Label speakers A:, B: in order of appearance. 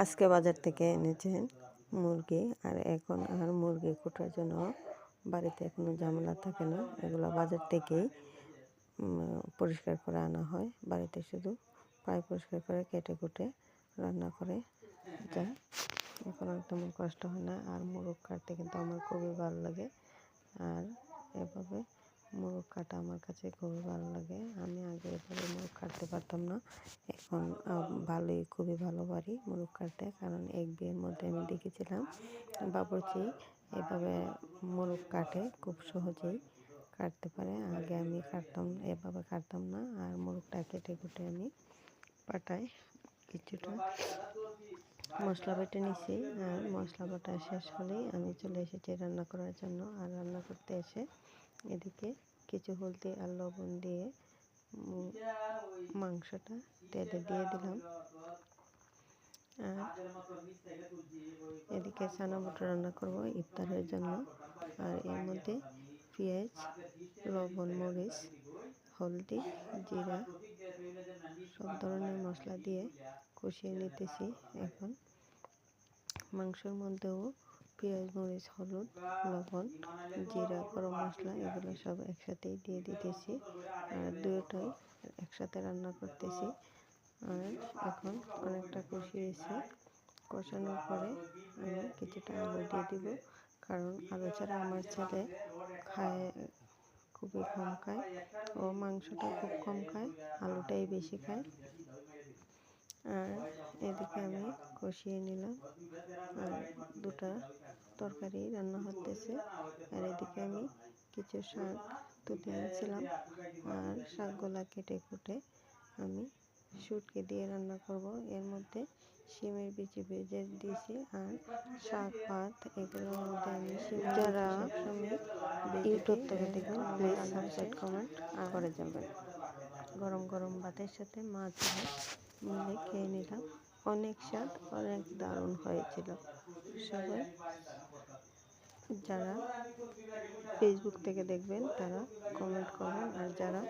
A: আজকে বাজার থেকে এনেছেন মুরগি, আর এখন আর মুরগি কোটার জন্য বাড়িতে কোনো ঝামেলা থাকে না। এগুলো বাজার থেকেই পরিষ্কার করে আনা হয়। বাড়িতে শুধু প্রায় পরিষ্কার করে কেটে কুটে রান্না করে যায়। এখন আর তেমন কষ্ট হয় না। আর মোরগ কাটতে কিন্তু আমার খুবই ভালো লাগে। আর এভাবে মোরগ কাটা আমার কাছে খুবই ভালো লাগে। আমি আগে এভাবে মোরগ কাটতে পারতাম না, এখন খুবই ভালো পারি মোরগ কাটতে। কারণ এক বিয়ের মধ্যে আমি দেখেছিলাম বাবুর্চি এভাবে মোরগ কাটে, খুব সহজেই কাটতে পারে। আগে আমি এভাবে কাটতাম না। আর মোরগটা কেটে কুটে আমি পাটায় কিছুটা মশলা বেটে নিছি। আর মশলা বাটা শেষ হলেই আমি চলে এসেছি রান্না করার জন্য। আর রান্না করতে এসে এদিকে কিছু হলদি আর লবণ দিয়ে মাংসটা তেলে দিয়ে দিলাম। আর এদিকে চানা বুটো রান্না করব ইফতারের জন্য। আর এর মধ্যে পেঁয়াজ, লবণ, মরিচ, হলদি, জিরা সব ধরনের মশলা দিয়ে কষিয়ে নিতেছি। এখন মাংসের মধ্যেও পেঁয়াজ, মরিচ, হলুদ, লবণ, জিরা, গরম মশলা এগুলো সব একসাথেই দিয়ে দিতেছি। আর দুটোই একসাথে রান্না করতেছি। আর এখন অনেকটা কষিয়েছি। কষানোর পরে আমি কিছুটা আলু দিয়ে দিব, কারণ আলু ছাড়া আমার ছেলে খুবই কম খায়। ও মাংসটা খুব কম খায়, আলুটাই বেশি খায়। আর এদিকে আমি কষিয়ে নিলাম। আর দুটা তরকারি রান্না হতেছে। আর এদিকে আমি কিছু শাক তুলে আনছিলাম। আর শাকগুলা কেটে কুটে আমি শুটকি দিয়ে রান্না করব। এর মধ্যে শিমের বিচি ভেজে দিয়েছি। আর শাক ভাত এগুলোর মধ্যে আমি যারা ইউটিউব থেকে দেখবেন প্লিজ সাবস্ক্রাইব, কমেন্ট করে যাবেন। গরম গরম ভাতের সাথে মাছ মিলে খেয়ে নিলাম। অনেক স্বাদ, অনেক দারুণ হয়েছিল। সবাই যারা ফেসবুক থেকে দেখবেন তারা কমেন্ট করবেন, আর যারা